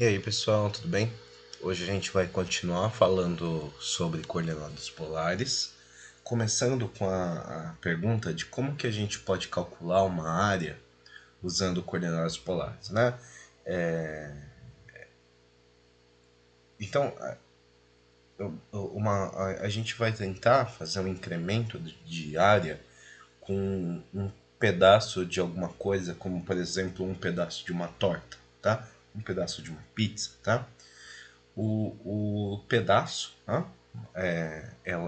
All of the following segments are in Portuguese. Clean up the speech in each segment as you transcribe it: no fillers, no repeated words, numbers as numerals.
E aí pessoal, tudo bem? Hoje a gente vai continuar falando sobre coordenadas polares, começando com a pergunta de como que a gente pode calcular uma área usando coordenadas polares, né? Então, a gente vai tentar fazer um incremento de área com um pedaço de alguma coisa, como por exemplo um pedaço de uma torta, tá? Um pedaço de uma pizza, tá? O pedaço, né?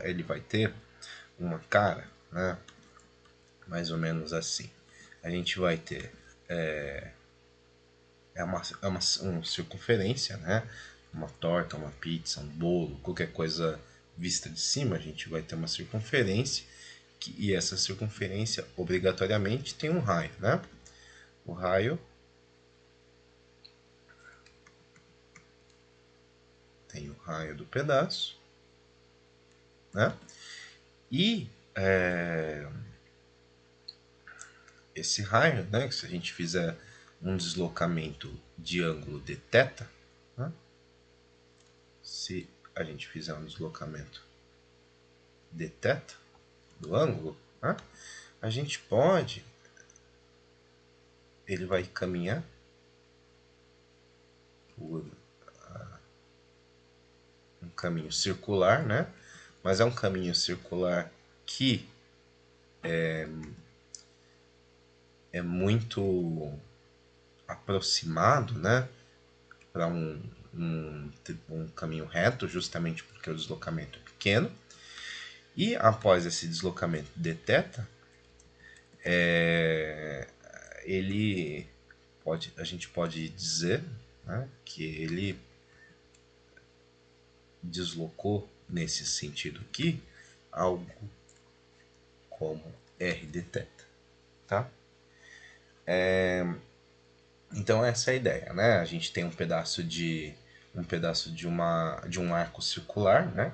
Ele vai ter uma cara, né? Mais ou menos assim. A gente vai ter uma circunferência, né? Uma torta, uma pizza, um bolo, qualquer coisa vista de cima, a gente vai ter uma circunferência e essa circunferência obrigatoriamente tem um raio, né? O raio tem o raio do pedaço, né? E esse raio, né, se a gente fizer um deslocamento de ângulo de θ, né, se a gente fizer um deslocamento de θ do ângulo, né, a gente pode, ele vai caminhar por um caminho circular, né, mas é um caminho circular que é muito aproximado, né, para um caminho reto, justamente porque o deslocamento é pequeno. E após esse deslocamento de θ, a gente pode dizer, né, que ele deslocou nesse sentido aqui algo como r de θ, tá? Então essa é a ideia, né? A gente tem um pedaço de um arco circular, né?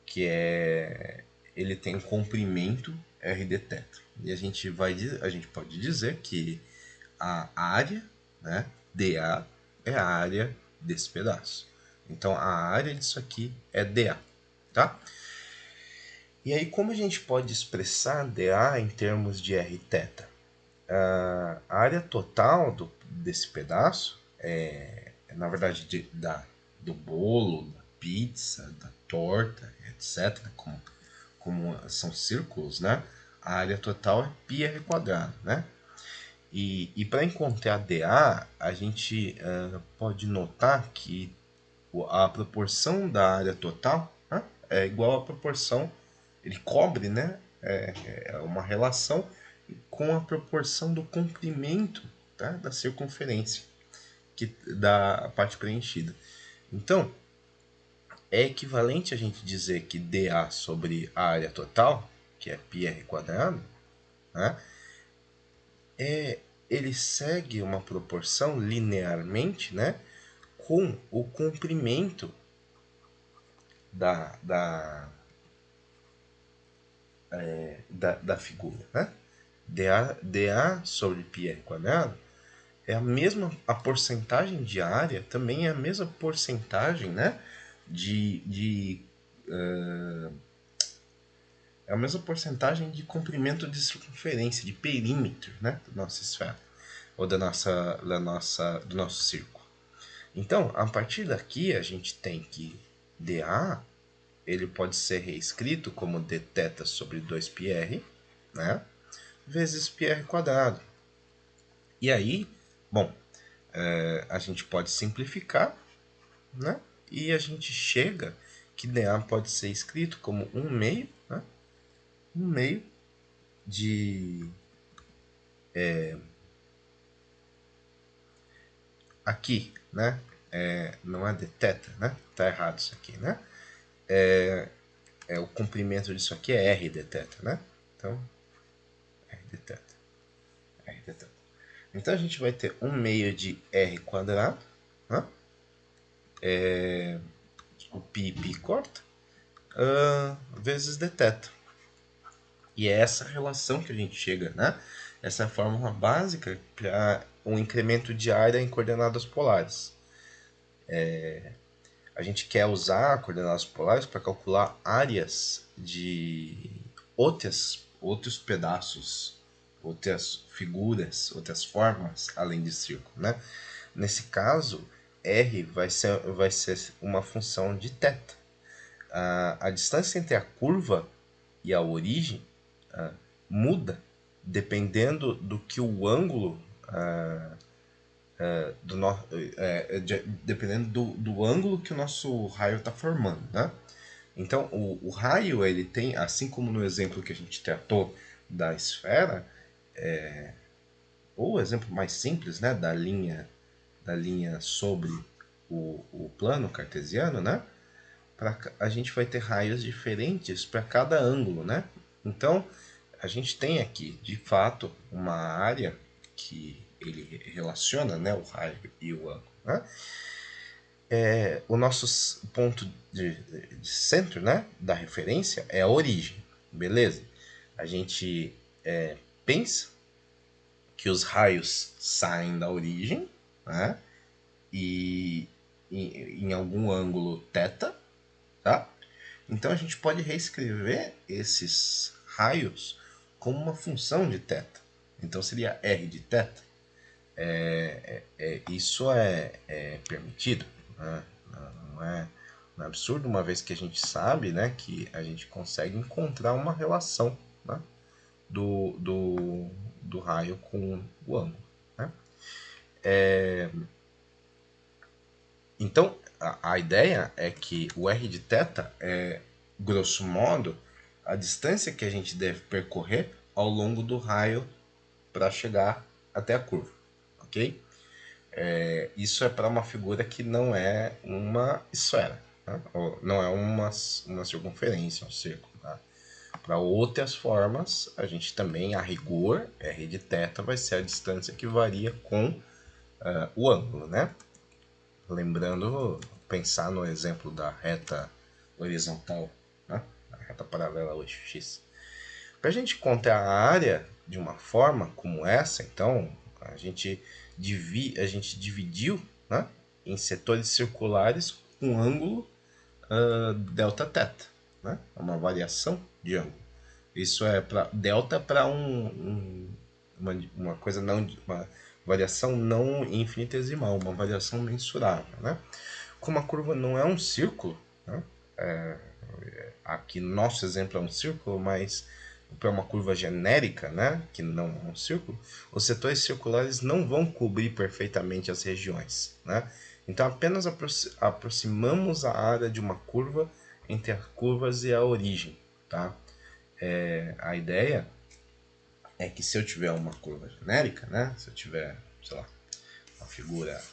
Que é ele tem um comprimento r de θ. E a gente pode dizer que a área, né, dA é a área desse pedaço. Então a área disso aqui é dA, tá? E aí como a gente pode expressar dA em termos de rθ? A área total desse pedaço na verdade, do bolo, da pizza, da torta, etc., como são círculos, né? A área total é πr quadrado, né? E para encontrar dA, a gente pode notar que a proporção da área total, né, é igual à proporção, ele cobre, né? É uma relação com a proporção do comprimento, tá, da circunferência da parte preenchida. Então, é equivalente a gente dizer que dA sobre a área total, que é πr quadrado, né, ele segue uma proporção linearmente, né, com o comprimento da, da, da figura, né? dA sobre πr quadrado é a mesma, a porcentagem de área também é a mesma porcentagem, né, de é a mesma porcentagem de comprimento de circunferência, de perímetro, né, da nossa esfera ou do nosso círculo. Então, a partir daqui a gente tem que dA ele pode ser reescrito como dθ sobre 2πr, né, vezes πr quadrado. E aí, bom, a gente pode simplificar, né, e a gente chega que dA pode ser escrito como 1 meio, né, 1 meio de aqui, né? Não é de θ, né? Tá errado isso aqui, né? O comprimento disso aqui é r de θ, né? Então, r de θ. R de θ. Então a gente vai ter 1 meio de r quadrado, né? O pi corta, vezes dθ. E é essa relação que a gente chega, né? Essa é a fórmula básica para um incremento de área em coordenadas polares. A gente quer usar coordenadas polares para calcular áreas de outros pedaços, outras figuras, outras formas além de círculo, né? Nesse caso, r vai ser uma função de θ. A distância entre a curva e a origem muda dependendo do que o ângulo dependendo do ângulo que o nosso raio está formando, né? Então, o raio, ele tem, assim como no exemplo que a gente tratou da esfera, ou o exemplo mais simples, né, da linha sobre o plano cartesiano, né? A gente vai ter raios diferentes para cada ângulo, né? Então, a gente tem aqui, de fato, uma área que ele relaciona, né, o raio e o ângulo, né? O nosso ponto de centro, né, da referência é a origem, beleza? A gente pensa que os raios saem da origem, né, e em algum ângulo θ, tá? Então a gente pode reescrever esses raios como uma função de θ. Então seria r de θ. Isso é permitido, né? Não é absurdo, uma vez que a gente sabe, né, que a gente consegue encontrar uma relação, né, do raio com o ângulo, né? Então, a ideia é que o r de θ é, grosso modo, a distância que a gente deve percorrer ao longo do raio para chegar até a curva, ok? Isso é para uma figura que não é uma esfera, né? Ou não é uma circunferência, um círculo. Tá? Para outras formas, a gente também, a rigor, r de θ vai ser a distância que varia com o ângulo, né? Lembrando, pensar no exemplo da reta horizontal, né? A reta paralela ao eixo x. Para a gente encontrar a área de uma forma como essa, então, a gente dividiu, né, em setores circulares com ângulo delta θ, né? É uma variação de ângulo. Isso é para delta para uma coisa não, uma variação não infinitesimal, uma variação mensurável, né? Como a curva não é um círculo, né? Aqui no nosso exemplo é um círculo, mas para uma curva genérica, né, que não é um círculo, os setores circulares não vão cobrir perfeitamente as regiões, né? Então apenas aproximamos a área de uma curva entre as curvas e a origem, tá? A ideia é que se eu tiver uma curva genérica, né, se eu tiver, sei lá, uma figura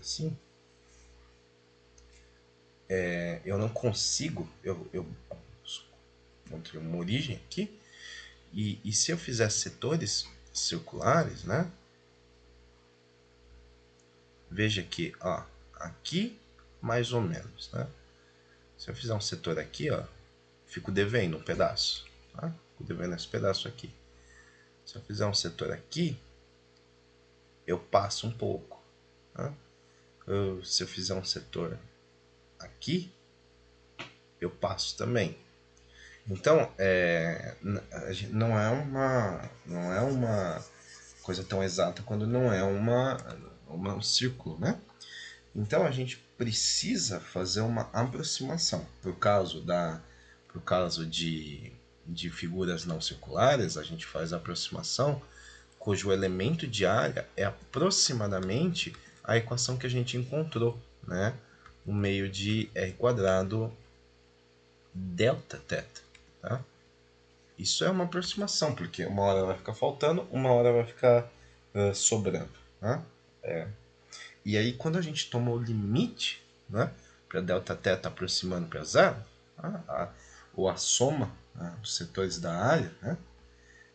assim, eu não consigo, eu encontrei uma origem aqui, e se eu fizer setores circulares, né? Veja que, ó, aqui mais ou menos, né? Se eu fizer um setor aqui, ó, fico devendo um pedaço, tá? Fico devendo esse pedaço aqui. Se eu fizer um setor aqui, eu passo um pouco, tá? Se eu fizer um setor aqui, eu passo também. Então, não é uma coisa tão exata quando não é um círculo, né? Então a gente precisa fazer uma aproximação. Por caso de figuras não circulares, a gente faz a aproximação cujo elemento de área é aproximadamente a equação que a gente encontrou, né? O meio de r quadrado delta θ. Tá? Isso é uma aproximação, porque uma hora vai ficar faltando, uma hora vai ficar sobrando. Né? E aí, quando a gente toma o limite, né, para Δθ aproximando para zero, ou a soma, né, dos setores da área, né,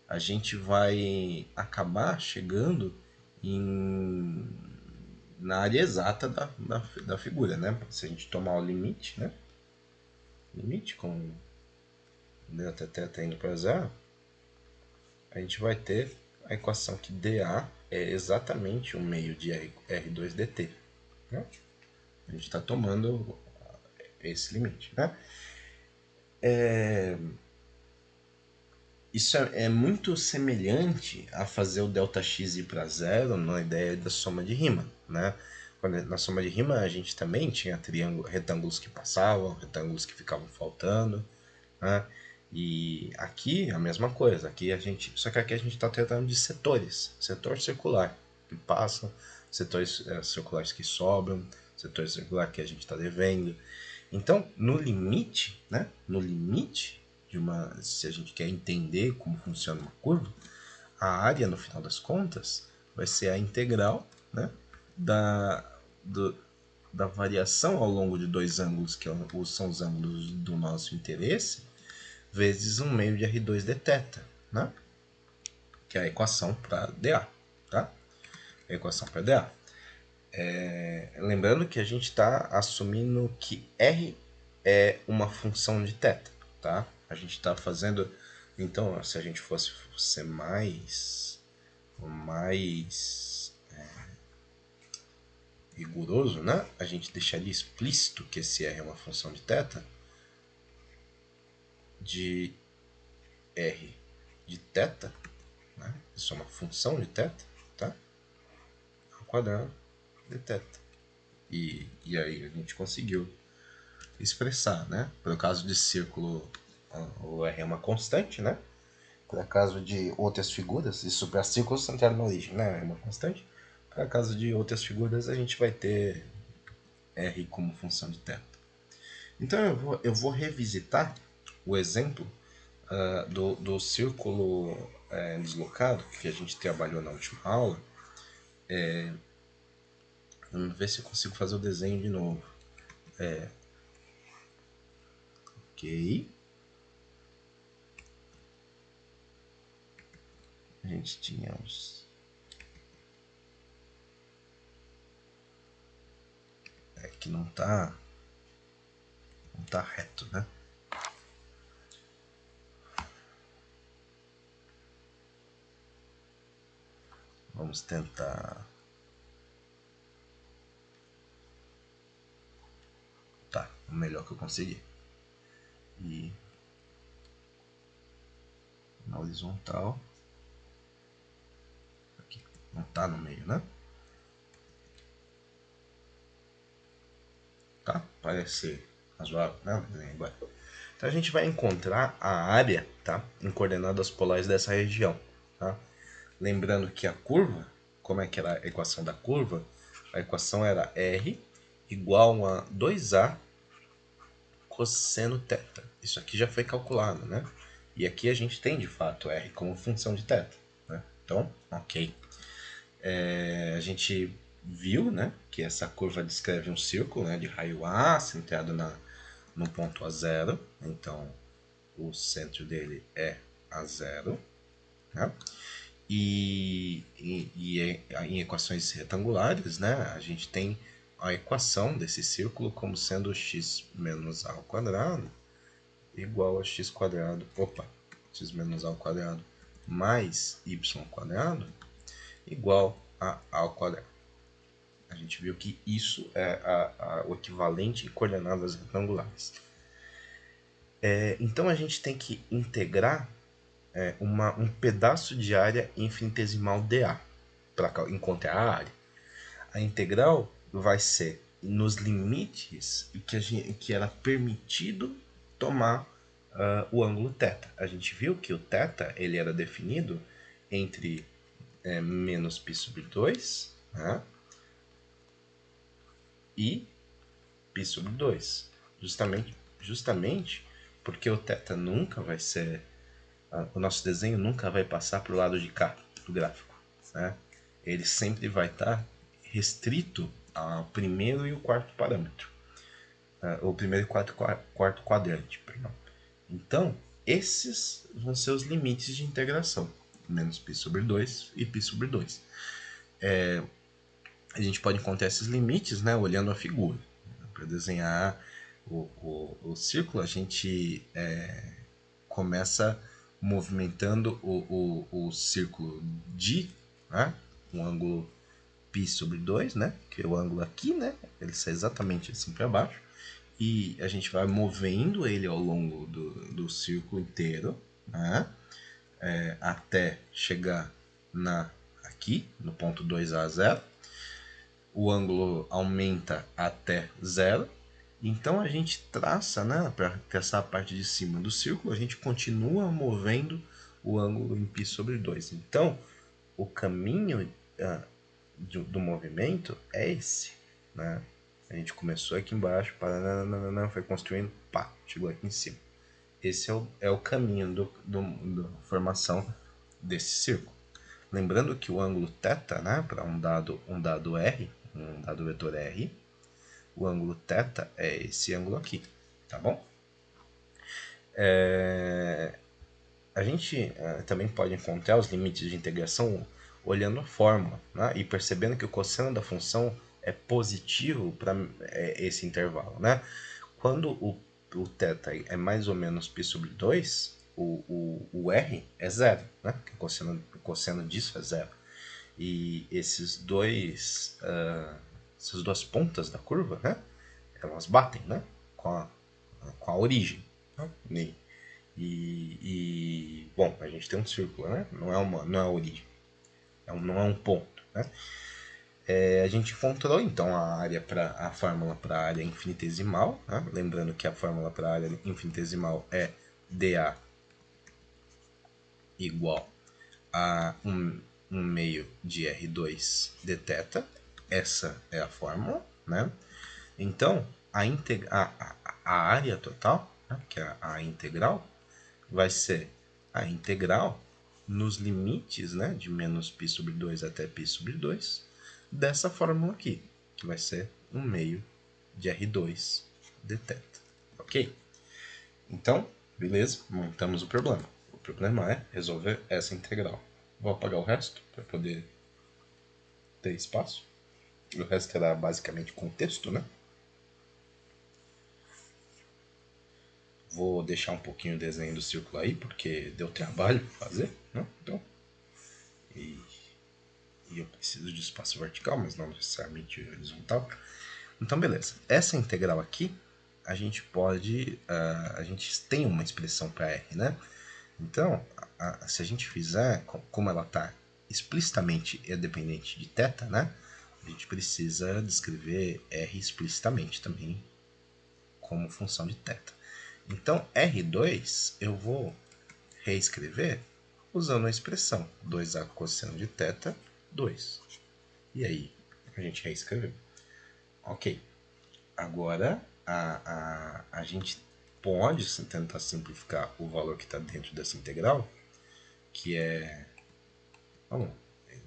a gente vai acabar chegando na área exata da figura. Né? Se a gente tomar o limite, né, limite com Δθ indo para zero, a gente vai ter a equação que dA é exatamente o meio de R2 dt. Né? A gente está tomando esse limite. Né? Isso é muito semelhante a fazer o ΔX ir para zero na ideia da soma de Riemann. Né? Na soma de Riemann a gente também tinha retângulos que passavam, retângulos que ficavam faltando. Né? E aqui a mesma coisa. Só que aqui a gente está tratando de setores. Setor circular que passam, setores circulares que sobram, setor circular que a gente está devendo. Então, no limite, né? No limite se a gente quer entender como funciona uma curva, a área, no final das contas, vai ser a integral, né, da variação ao longo de dois ângulos, que são os ângulos do nosso interesse, vezes 1 meio de R2 dθ, né, que é a equação para dA. Tá? A equação para dA. Lembrando que a gente está assumindo que R é uma função de θ. Tá? A gente está fazendo... Então, se a gente fosse ser mais rigoroso, né? A gente deixaria explícito que esse R é uma função de θ, de R de θ, né? Isso é uma função de θ, tá? Ao quadrado de θ. E aí a gente conseguiu expressar, né? Para o caso de círculo, o R é uma constante, né? Para caso de outras figuras, isso para círculo centrado na origem, né? É uma constante. Para caso de outras figuras, a gente vai ter R como função de θ. Então eu vou revisitar o exemplo do círculo deslocado que a gente trabalhou na última aula. Vamos ver se eu consigo fazer o desenho de novo. Ok. A gente tinha uns... que não tá reto, né? Vamos tentar... Tá, o melhor que eu consegui. E na horizontal... Aqui, não tá no meio, né? Tá? Parece razoável, né? Então a gente vai encontrar a área, tá? Em coordenadas polares dessa região, tá? Lembrando que a curva, como é que era a equação da curva? A equação era R igual a 2A cosseno θ. Isso aqui já foi calculado, né? E aqui a gente tem, de fato, R como função de θ. Né? Então, ok. A gente viu, né, que essa curva descreve um círculo, né, de raio A centrado no ponto A0. Então, o centro dele é A0. Né? E em equações retangulares, né, a gente tem a equação desse círculo como sendo x menos a ao quadrado igual a x quadrado, x menos a ao quadrado mais y quadrado igual a ao quadrado. A gente viu que isso é o equivalente em coordenadas retangulares. Então a gente tem que integrar um pedaço de área infinitesimal dA para encontrar a área. A integral vai ser nos limites que era permitido tomar o ângulo θ. A gente viu que o θ ele era definido entre menos π sobre 2, né, e π sobre 2. Justamente porque o θ nunca vai ser... o nosso desenho nunca vai passar para o lado de cá do gráfico. Né? Ele sempre vai estar restrito ao primeiro e o quarto parâmetro. O primeiro e quarto quadrante. Perdão. Então, esses vão ser os limites de integração. Menos π sobre 2 e π sobre 2. A gente pode encontrar esses limites, né, olhando a figura. Para desenhar o círculo, a gente começa movimentando o círculo de, né, um ângulo π sobre 2, né, que é o ângulo aqui, né, ele sai exatamente assim para baixo, e a gente vai movendo ele ao longo do círculo inteiro, né, até chegar aqui, no ponto 2A0. O ângulo aumenta até 0. Então a gente traça, né, para traçar a parte de cima do círculo, a gente continua movendo o ângulo em π sobre 2. Então, o caminho do movimento é esse, né? A gente começou aqui embaixo, foi construindo, pá, chegou aqui em cima. Esse é o caminho da formação desse círculo. Lembrando que o ângulo θ, né, para um dado R, um dado vetor R, o ângulo θ é esse ângulo aqui, tá bom? A gente também pode encontrar os limites de integração olhando a fórmula, né, e percebendo que o cosseno da função é positivo para esse intervalo, né? Quando o θ é mais ou menos π sobre 2, o R é zero, né? O cosseno disso é zero. E essas duas pontas da curva, né, elas batem, né, com a origem. Né? Bom, a gente tem um círculo, né? Não é a origem, não é um ponto, né? A gente encontrou então a fórmula para a área infinitesimal, né? Lembrando que a fórmula para a área infinitesimal é dA igual a 1 meio de R2 dθ. Essa é a fórmula, né? Então, a área total, né, que é a integral, vai ser a integral nos limites, né, de menos π sobre 2 até π sobre 2, dessa fórmula aqui, que vai ser 1 meio de R2 dθ. Ok? Então, beleza, montamos o problema. O problema é resolver essa integral. Vou apagar o resto para poder ter espaço. O resto era basicamente contexto, né? Vou deixar um pouquinho o desenho do círculo aí, porque deu trabalho fazer, né? Então, e eu preciso de espaço vertical, mas não necessariamente horizontal. Então, beleza. Essa integral aqui, a gente pode... a gente tem uma expressão para R, né? Então, se a gente fizer, como ela está explicitamente dependente de θ, né? A gente precisa descrever R explicitamente também como função de θ. Então, R2 eu vou reescrever usando a expressão 2A cosseno de θ, 2. E aí, a gente reescreveu. Ok. Agora, a gente pode tentar simplificar o valor que está dentro dessa integral, que é... Vamos,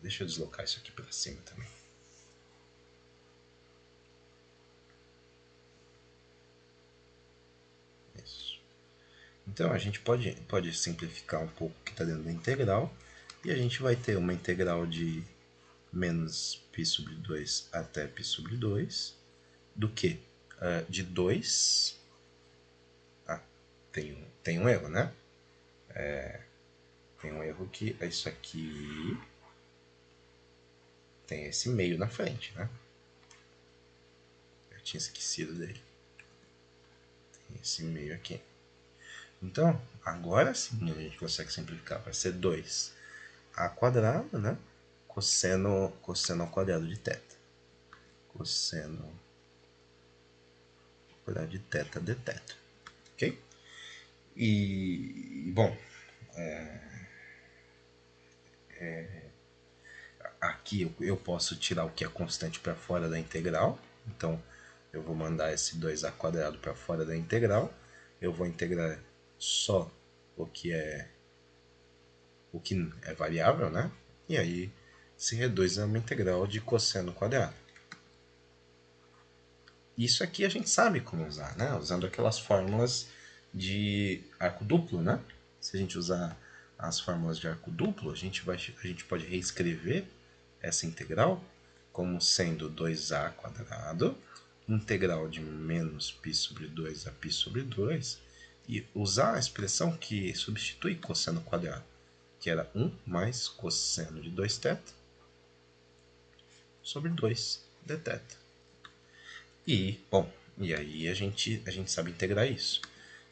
deixa eu deslocar isso aqui para cima também. Isso. Então, a gente pode simplificar um pouco o que está dentro da integral, e a gente vai ter uma integral de menos π sobre 2 até π sobre 2, do que? De 2... tem um erro, né? Tem um erro que isso aqui tem esse meio na frente, né? Eu tinha esquecido dele. Tem esse meio aqui. Então, agora sim a gente consegue simplificar. Vai ser 2a quadrado, né? Cosseno ao quadrado de θ. Cosseno ao quadrado de θ dθ. Ok? E, bom, aqui eu posso tirar o que é constante para fora da integral. Então, eu vou mandar esse 2a quadrado para fora da integral. Eu vou integrar só o que é variável, né? E aí se reduz a uma integral de cosseno quadrado. Isso aqui a gente sabe como usar, né? Usando aquelas fórmulas de arco duplo, né? Se a gente usar as fórmulas de arco duplo, a gente pode reescrever essa integral como sendo 2a quadrado, integral de menos π sobre 2 a π sobre 2, e usar a expressão que substitui cosseno quadrado, que era 1 mais cosseno de 2θ sobre 2dθ. E, bom, e aí a gente sabe integrar isso.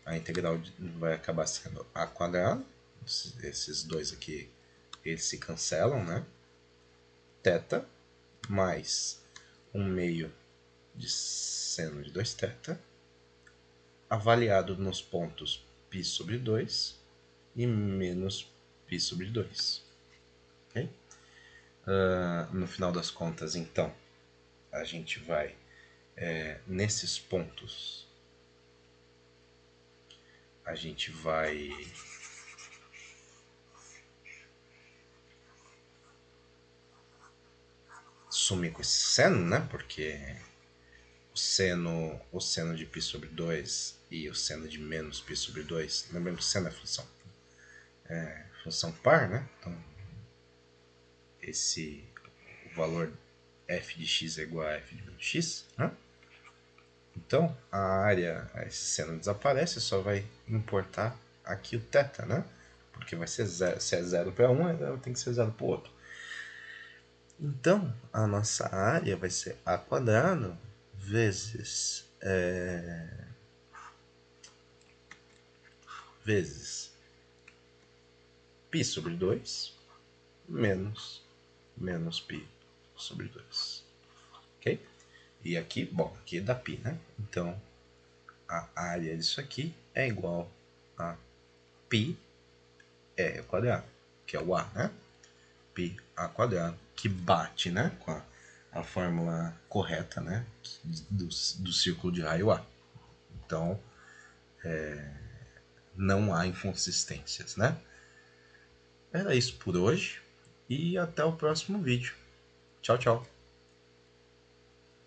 A integral vai acabar sendo a quadrado, esses dois aqui, eles se cancelam, né? Θ mais 1/2 de seno de 2θ, avaliado nos pontos π sobre 2 e menos π sobre 2. Okay? No final das contas, então, a gente vai, nesses pontos, a gente vai sumir com esse seno, né? Porque o seno de π sobre 2 e o seno de menos π sobre 2, lembrando que seno é função par, né? Então, o valor f de x é igual a f de menos x, né? Então, a área, esse seno desaparece, só vai importar aqui o θ, né? Porque vai ser zero, se é 0 para um, tem que ser 0 para o outro. Então, a nossa área vai ser a quadrado vezes π sobre 2 menos π sobre 2. Ok? E aqui, bom, aqui dá π, né? Então, a área disso aqui é igual a π r ao quadrado, que é o A, né? π a quadrado, que bate, né, com a fórmula correta, né, do círculo de raio A. Então, não há inconsistências, né? Era isso por hoje e até o próximo vídeo. Tchau, tchau.